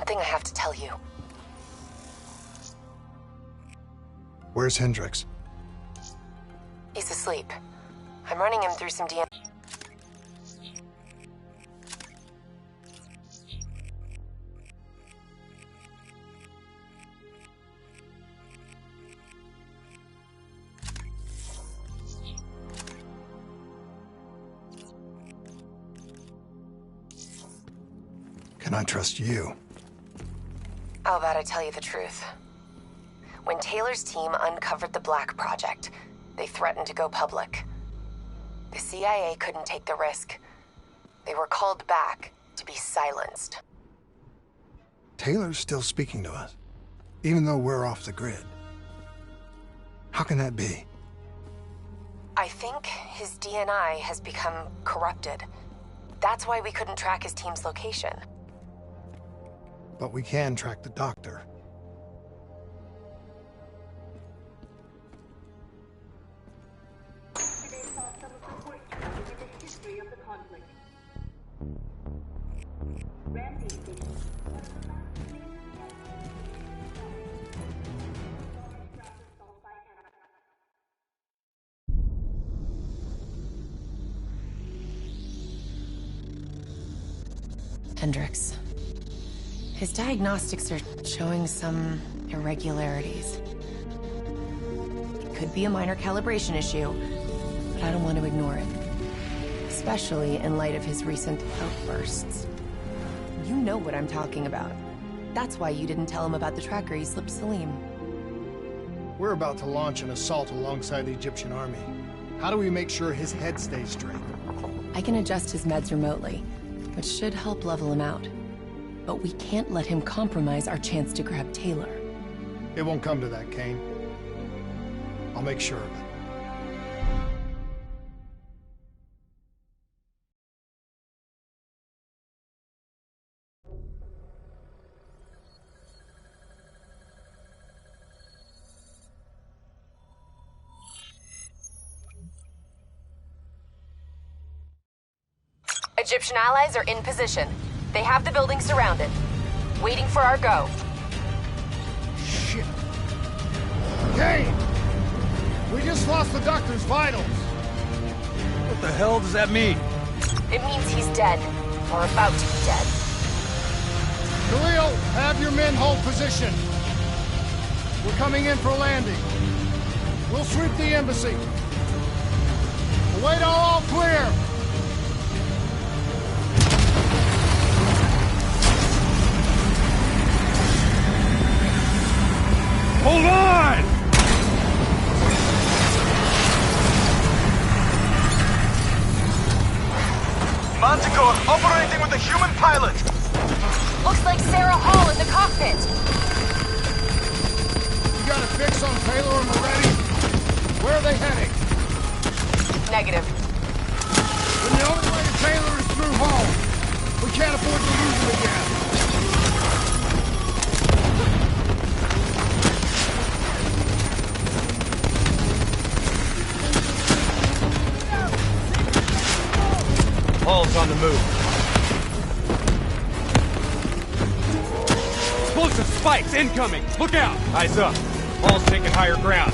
something I have to tell you. Where's Hendricks? He's asleep. I'm running him through some DNA. Can I trust you? How about I tell you the truth? When Taylor's team uncovered the Black Project, they threatened to go public. The CIA couldn't take the risk. They were called back to be silenced. Taylor's still speaking to us, even though we're off the grid. How can that be? I think his DNI has become corrupted. That's why we couldn't track his team's location. But we can track the doctor. Hendricks. His diagnostics are showing some irregularities. It could be a minor calibration issue, but I don't want to ignore it. Especially in light of his recent outbursts. You know what I'm talking about. That's why you didn't tell him about the tracker he slipped Salim. We're about to launch an assault alongside the Egyptian army. How do we make sure his head stays straight? I can adjust his meds remotely, which should help level him out. But we can't let him compromise our chance to grab Taylor. It won't come to that, Kane. I'll make sure of it. Egyptian allies are in position. They have the building surrounded. Waiting for our go. Shit. Kane! We just lost the doctor's vitals. What the hell does that mean? It means he's dead. Or about to be dead. Khalil, have your men hold position. We're coming in for landing. We'll sweep the embassy. Await all clear. Hold on! Manticore operating with a human pilot! Looks like Sarah Hall in the cockpit! You got a fix on Taylor and Moretti? Where are they heading? Negative. Then the only way to Taylor is through Hall. We can't afford to lose him again. Hall's on the move. Explosive spikes incoming! Look out! Eyes up. Hall's taking higher ground.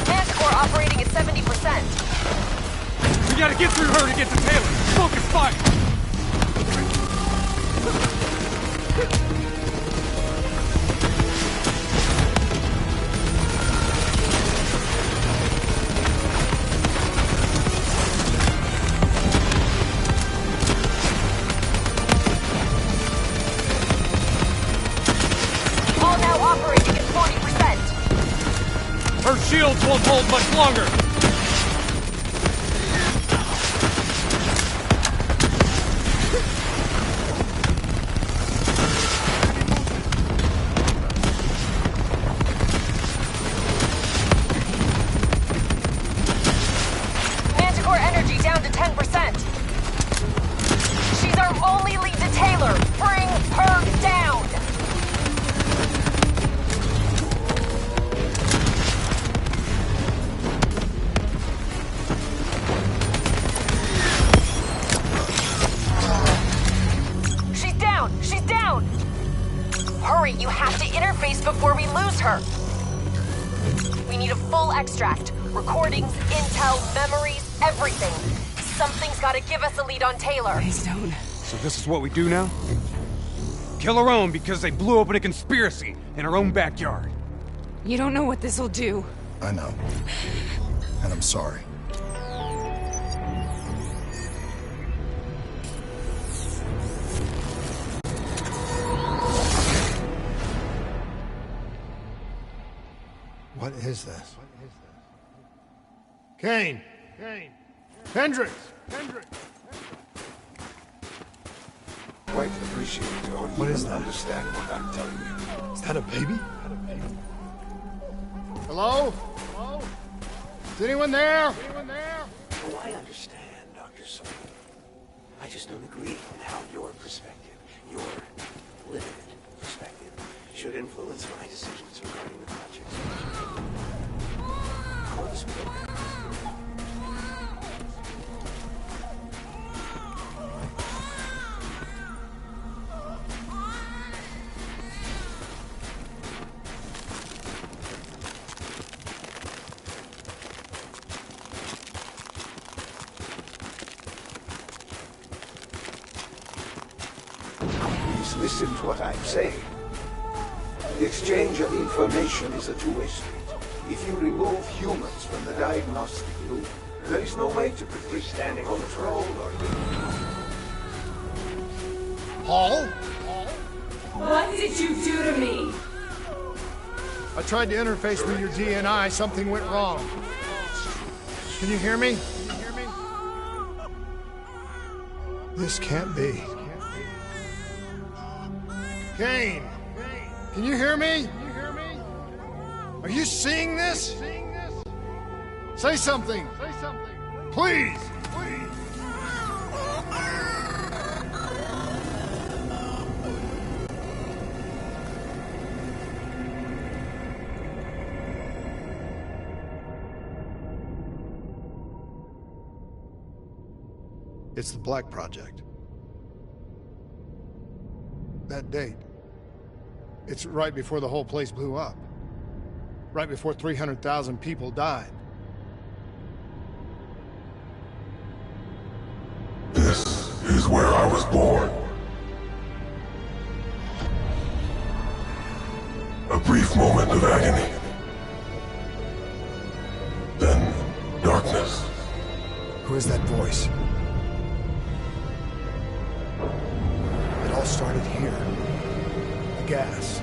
Manticore operating at 70%. We gotta get through her to get to Taylor. Focus fire! All now operating at 40%. Her shields won't hold much longer. Manticore energy down to 10%. She's our only lead to Taylor. Bring down! She's down! Hurry, you have to interface before we lose her! We need a full extract. Recordings, intel, memories, everything. Something's gotta give us a lead on Taylor. Please don't. So this is what we do now? Kill our own because they blew open a conspiracy in our own backyard. You don't know what this'll do. I know. And I'm sorry. What is this? Kane! Kane! Hendricks! Hendricks! Quite appreciate it. What is that? Understand what I'm telling you. Is that a baby? Hello? Hello? Is anyone there? Anyone there? Oh, I understand, Dr. Soul. I just don't agree with how your perspective, your limited perspective, should influence my decisions regarding the project. Corvus program. Listen to what I'm saying. The exchange of information is a two-way street. If you remove humans from the diagnostic loop, there is no way to predict standing control or... Paul? What did you do to me? I tried to interface with your DNI. Something went wrong. Can you hear me? Can you hear me? This can't be. Kane! Can you hear me? Can you hear me? Are you seeing this? Say something! Say something! Please! Please! It's the Black Project. That date. It's right before the whole place blew up. Right before 300,000 people died. This is where I was born. A brief moment of agony. Then, darkness. Who is that voice? It all started here. The gas.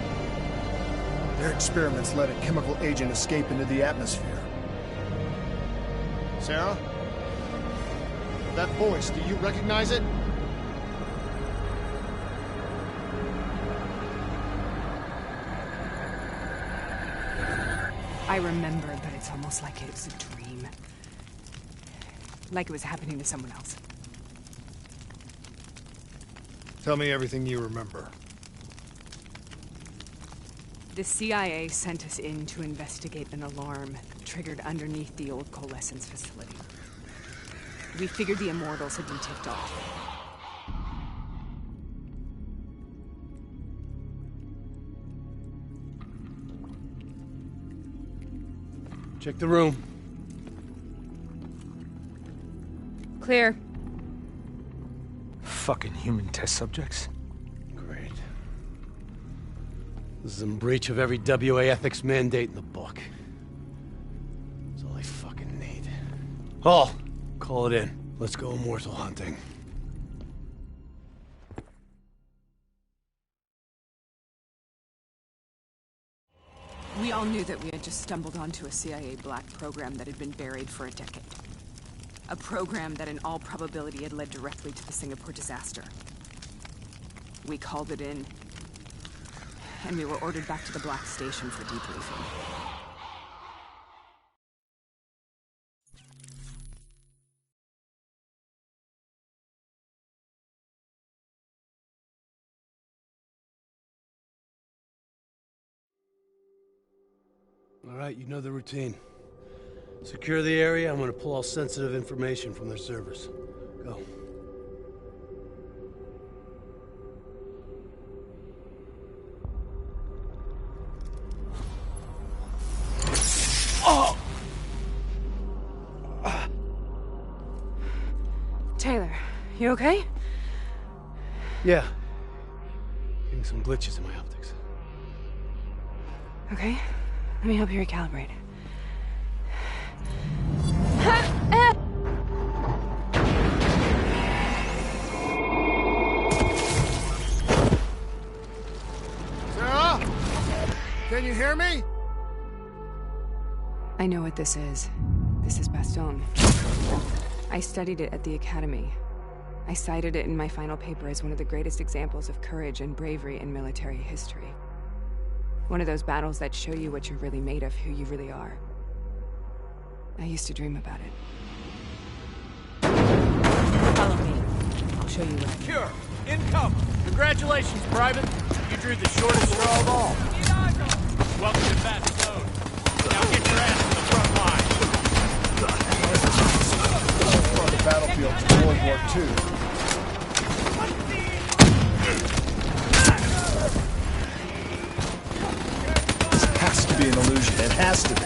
Their experiments let a chemical agent escape into the atmosphere. Sarah? That voice, do you recognize it? I remember, but it's almost like it was a dream. Like it was happening to someone else. Tell me everything you remember. The CIA sent us in to investigate an alarm triggered underneath the old coalescence facility. We figured the Immortals had been tipped off. Check the room. Clear. Fucking human test subjects. Great. This is in breach of every WA ethics mandate in the book. That's all I fucking need. Hall, call it in. Let's go immortal hunting. We all knew that we had just stumbled onto a CIA black program that had been buried for a decade. A program that in all probability had led directly to the Singapore disaster. We called it in, and we were ordered back to the Black Station for debriefing. All right, you know the routine. Secure the area. I'm gonna pull all sensitive information from their servers. Go. You okay? Yeah. Getting some glitches in my optics. Okay. Let me help you recalibrate. Sarah? Can you hear me? I know what this is. This is Baston. I studied it at the Academy. I cited it in my final paper as one of the greatest examples of courage and bravery in military history. One of those battles that show you what you're really made of, who you really are. I used to dream about it. Follow me. I'll show you what. Cure! Income! Congratulations, Private! You drew the shortest straw of all. Welcome to Baston. Now get your ass to the front line. On the battlefield in World War II. This has to be an illusion. It has to be.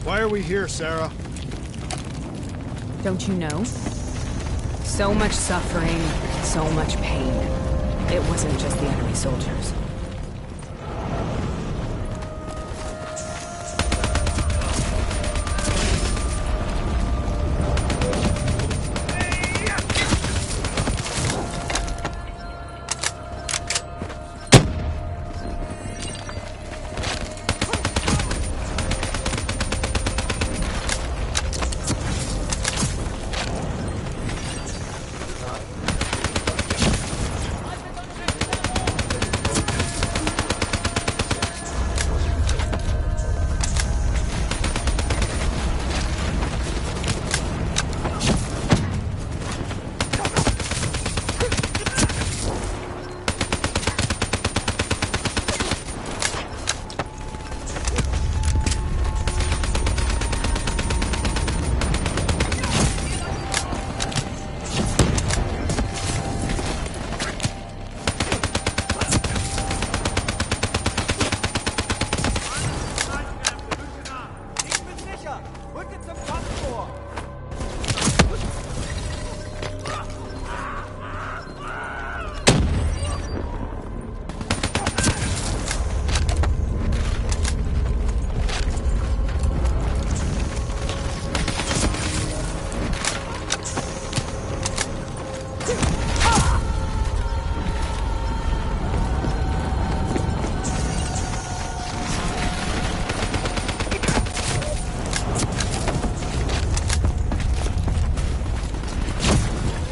Why are we here, Sarah? Don't you know? So much suffering, so much pain. It wasn't just the enemy soldiers.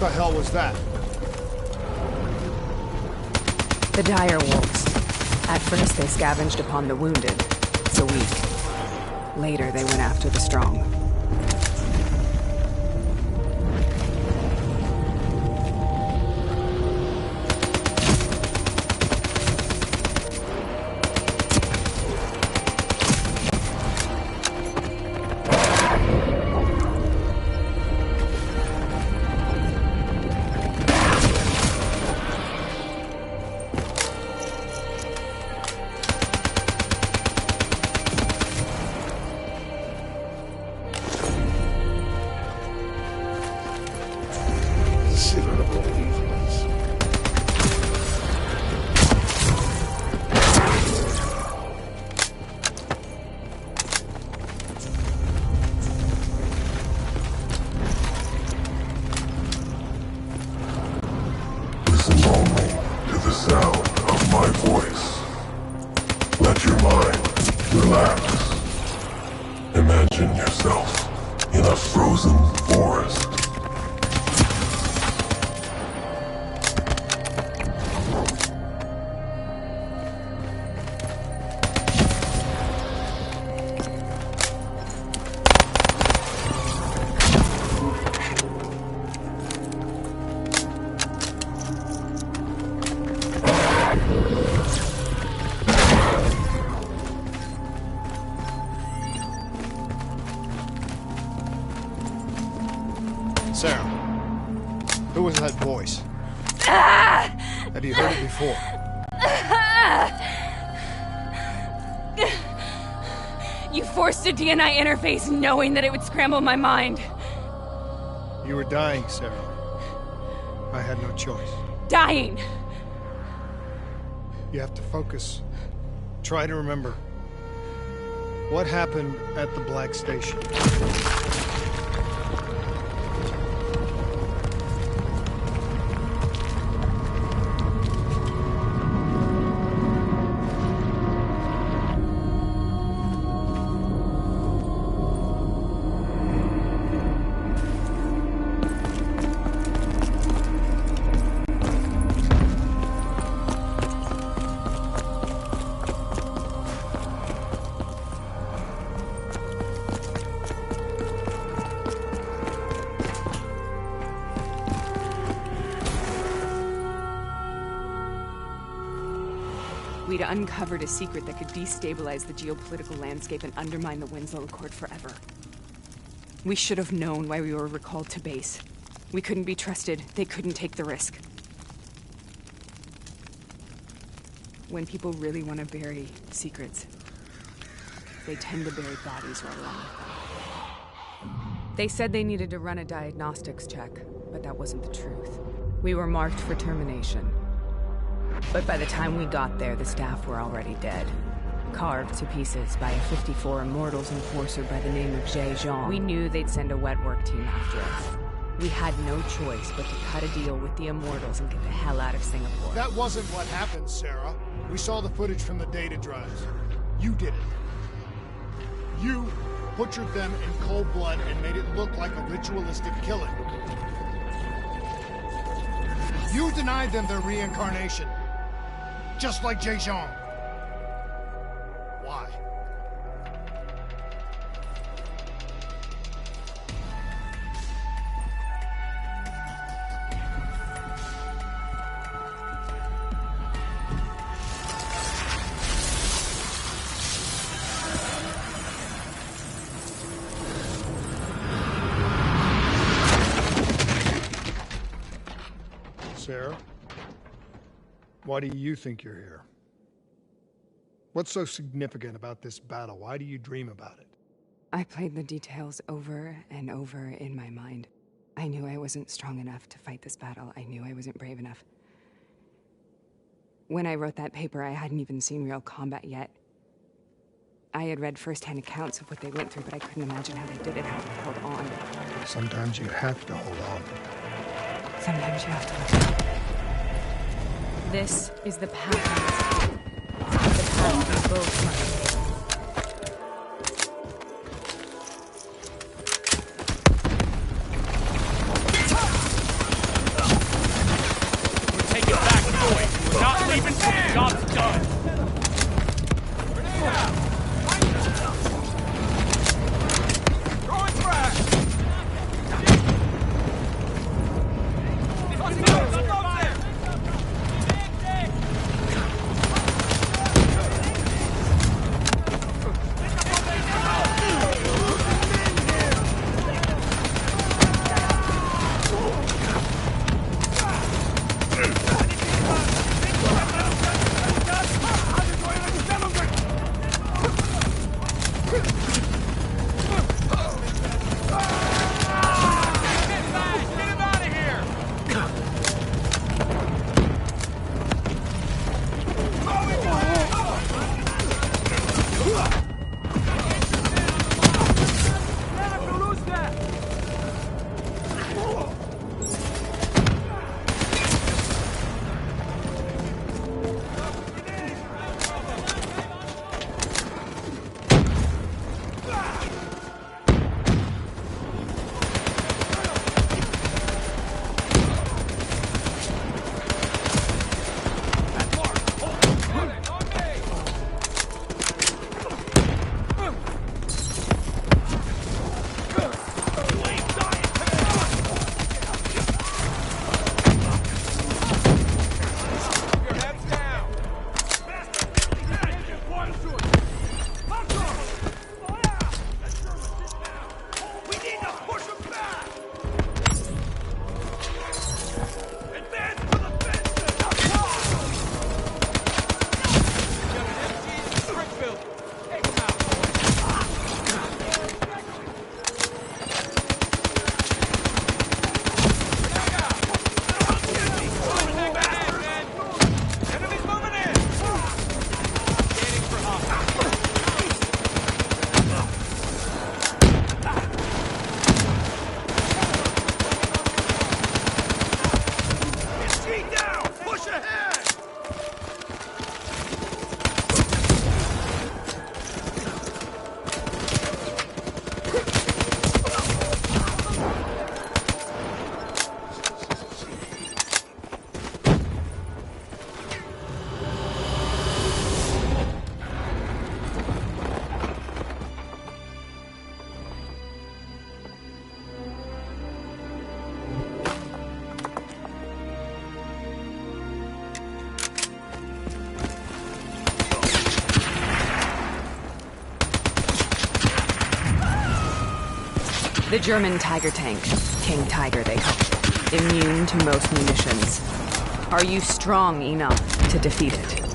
The hell was that? The dire wolves. At first they scavenged upon the wounded, the weak. Later they went after the strong. Sarah, who was that voice? Have you heard it before? You forced a DNI interface knowing that it would scramble my mind. You were dying, Sarah. I had no choice. Dying! You have to focus. Try to remember. What happened at the Black Station? We'd uncovered a secret that could destabilize the geopolitical landscape and undermine the Winslow Accord forever. We should have known why we were recalled to base. We couldn't be trusted. They couldn't take the risk. When people really want to bury secrets, they tend to bury bodies right around them. They said they needed to run a diagnostics check, but that wasn't the truth. We were marked for termination. But by the time we got there, the staff were already dead. Carved to pieces by a 54 Immortals enforcer by the name of Jay Jean. We knew they'd send a wet work team after us. We had no choice but to cut a deal with the Immortals and get the hell out of Singapore. That wasn't what happened, Sarah. We saw the footage from the data drives. You did it. You butchered them in cold blood and made it look like a ritualistic killing. You denied them their reincarnation. Just like Jay Jean. Why? Sarah? Why do you think you're here? What's so significant about this battle? Why do you dream about it? I played the details over and over in my mind. I knew I wasn't strong enough to fight this battle. I knew I wasn't brave enough. When I wrote that paper, I hadn't even seen real combat yet. I had read first-hand accounts of what they went through, but I couldn't imagine how they did it, how they held on. Sometimes you have to hold on. Sometimes you have to look up. This is the path. The path we both must take. The German Tiger tank. King Tiger, they call it. Immune to most munitions. Are you strong enough to defeat it?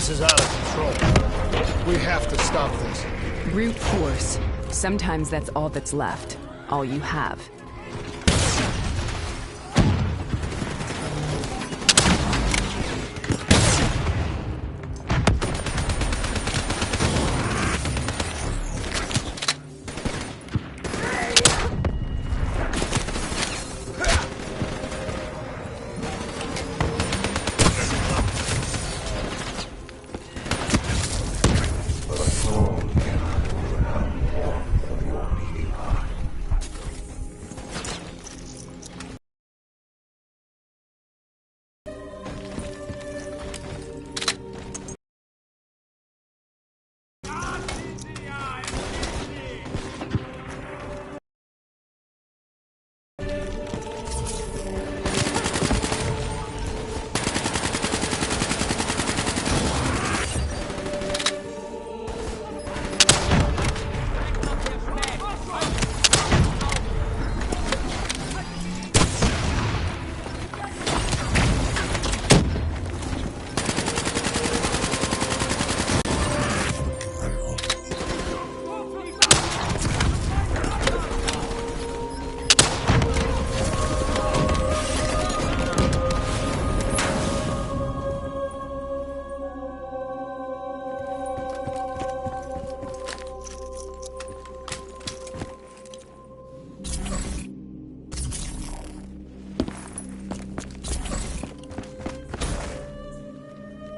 This is out of control. We have to stop this. Brute force. Sometimes that's all that's left. All you have.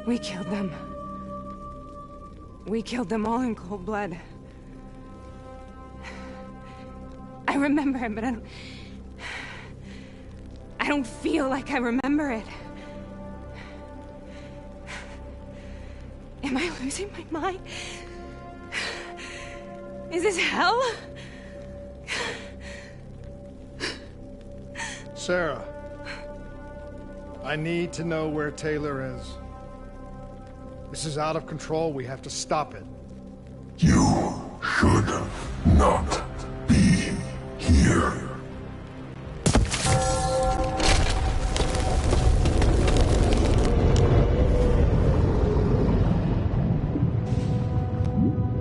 We killed them. We killed them all in cold blood. I remember it, but I don't feel like I remember it. Am I losing my mind? Is this hell? Sarah, I need to know where Taylor is. This is out of control. We have to stop it. You should not be here.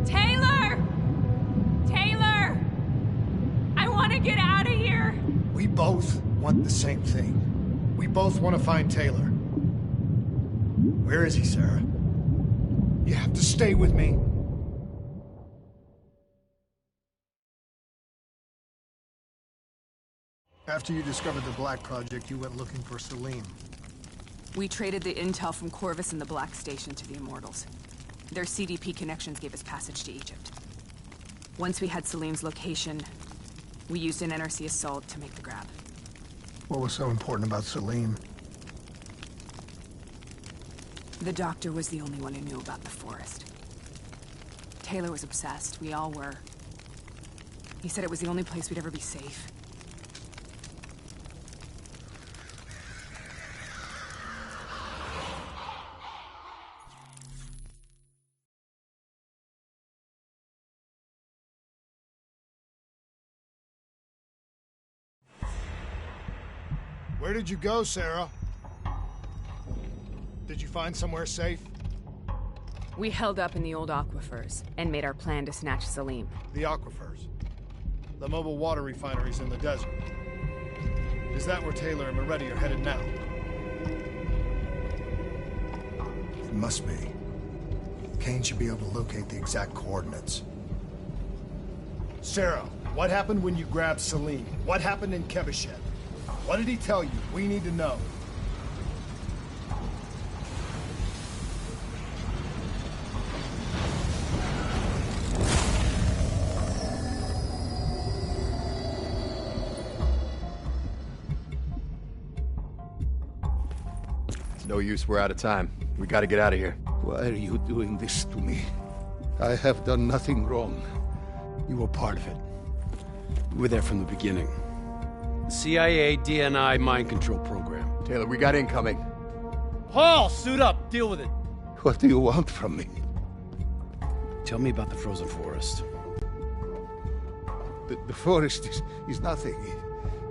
Taylor! Taylor! I want to get out of here! We both want the same thing. We both want to find Taylor. Where is he, Sarah? You have to stay with me. After you discovered the Black Project, you went looking for Salim. We traded the intel from Corvus and the Black Station to the Immortals. Their CDP connections gave us passage to Egypt. Once we had Salim's location, we used an NRC assault to make the grab. What was so important about Salim? The doctor was the only one who knew about the forest. Taylor was obsessed. We all were. He said it was the only place we'd ever be safe. Where did you go, Sarah? Did you find somewhere safe? We held up in the old aquifers and made our plan to snatch Salim. The aquifers. The mobile water refineries in the desert. Is that where Taylor and Moretti are headed now? It must be. Kane should be able to locate the exact coordinates. Sarah, what happened when you grabbed Salim? What happened in Kebashet? What did he tell you? We need to know. No use, we're out of time. We gotta get out of here. Why are you doing this to me? I have done nothing wrong. You were part of it. You were there from the beginning. CIA, DNI, mind control program. Taylor, we got incoming. Paul, suit up! Deal with it! What do you want from me? Tell me about the frozen forest. The forest is nothing.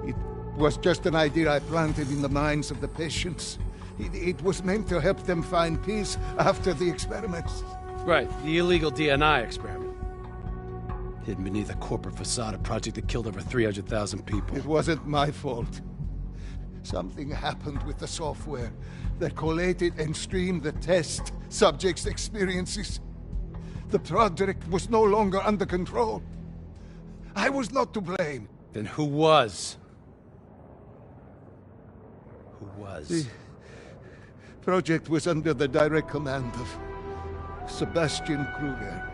It was just an idea I planted in the minds of the patients. It was meant to help them find peace after the experiments. Right, the illegal DNI experiment. Hidden beneath a corporate facade, a project that killed over 300,000 people. It wasn't my fault. Something happened with the software that collated and streamed the test subjects' experiences. The project was no longer under control. I was not to blame. Then who was? Who was? The project was under the direct command of Sebastian Kruger,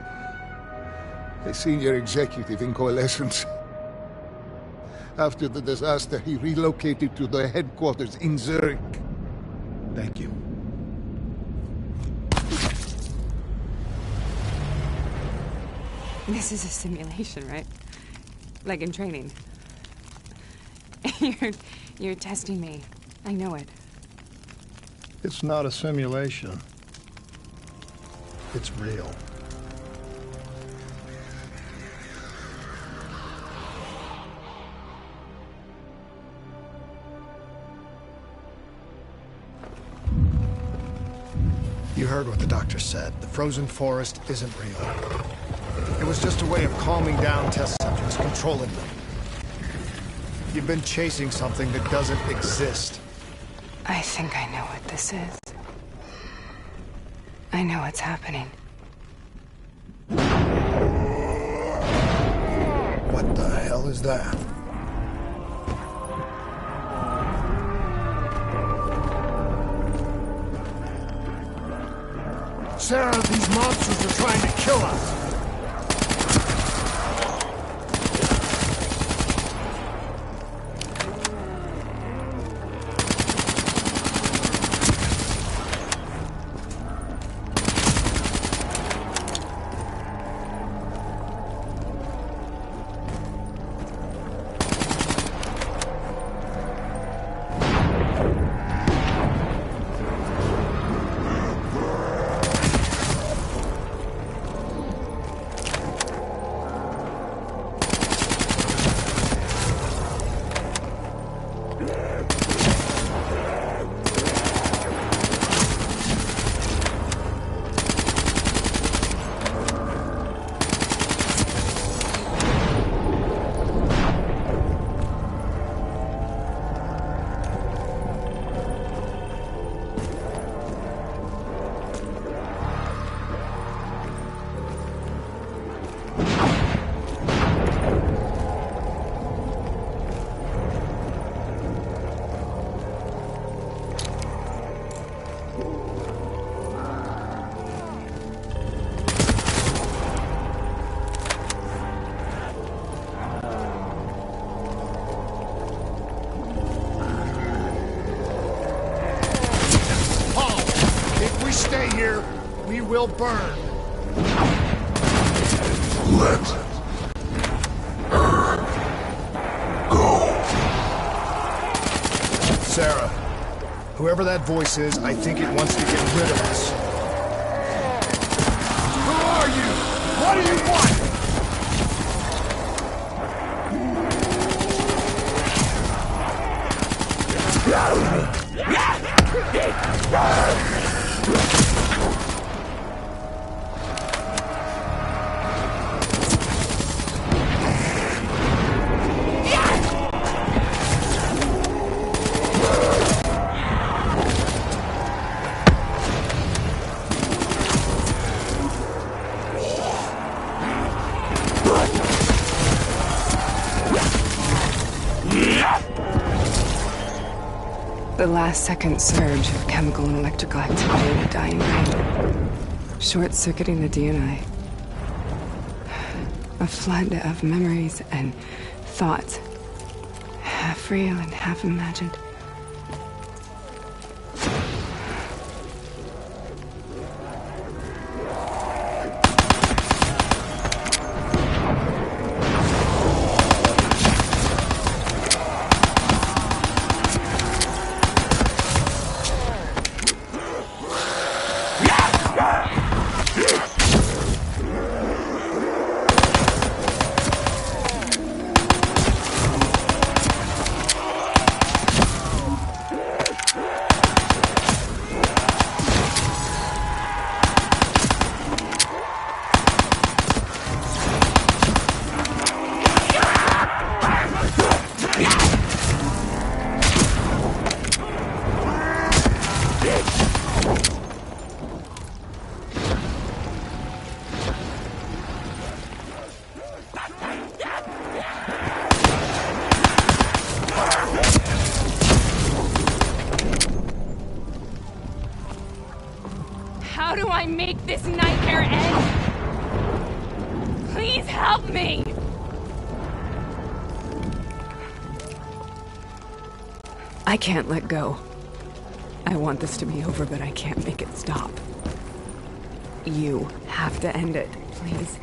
a senior executive in Coalescence. After the disaster, he relocated to the headquarters in Zurich. Thank you. This is a simulation, right? Like in training. You're testing me. I know it. It's not a simulation. It's real. You heard what the doctor said. The frozen forest isn't real. It was just a way of calming down test subjects, controlling them. You've been chasing something that doesn't exist. I think I know what this is. I know what's happening. What the hell is that? Sarah, these monsters are trying to kill us. We will burn. Let her go. Sarah, whoever that voice is, I think it wants to get rid of us. Who are you? What do you want? The last second surge of chemical and electrical activity in a dying brain. Short-circuiting the DNA. A flood of memories and thoughts. Half real and half imagined. How do I make this nightmare end? Please help me! I can't let go. I want this to be over, but I can't make it stop. You have to end it, please.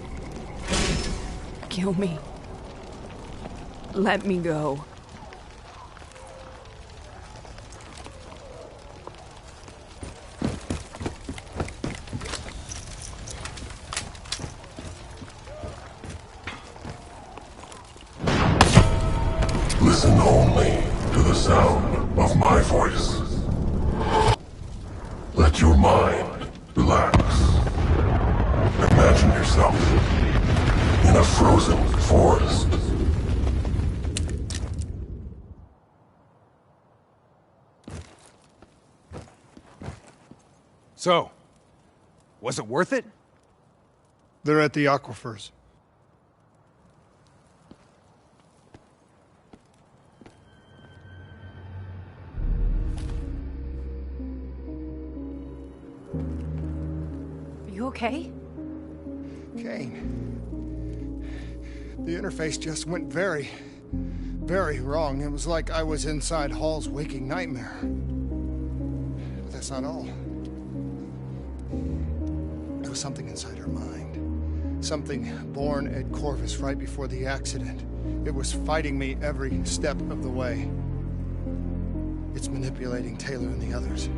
Kill me. Let me go. Listen only to the sound of my voice. Let your mind relax. Imagine yourself in a frozen forest. So, was it worth it? They're at the aquifers. You okay? Kane. The interface just went very wrong. It was like I was inside Hall's waking nightmare. But that's not all. There was something inside her mind. Something born at Corvus right before the accident. It was fighting me every step of the way. It's manipulating Taylor and the others.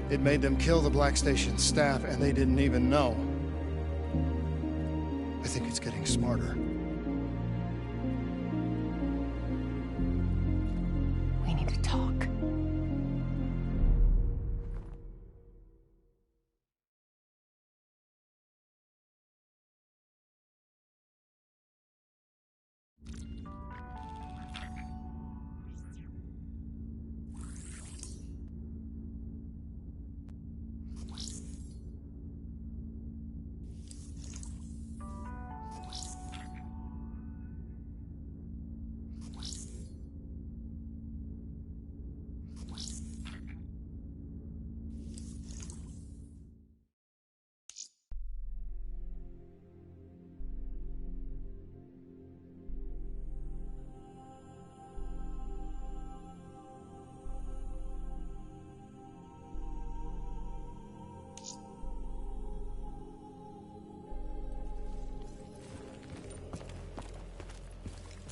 It made them kill the Black Station staff, and they didn't even know. I think it's getting smarter. We need to talk.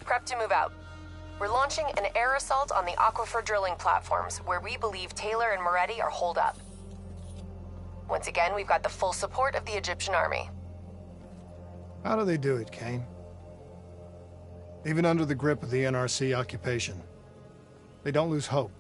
Prep to move out. We're launching an air assault on the aquifer drilling platforms, where we believe Taylor and Moretti are holed up. Once again, we've got the full support of the Egyptian army. How do they do it, Kane? Even under the grip of the NRC occupation, they don't lose hope.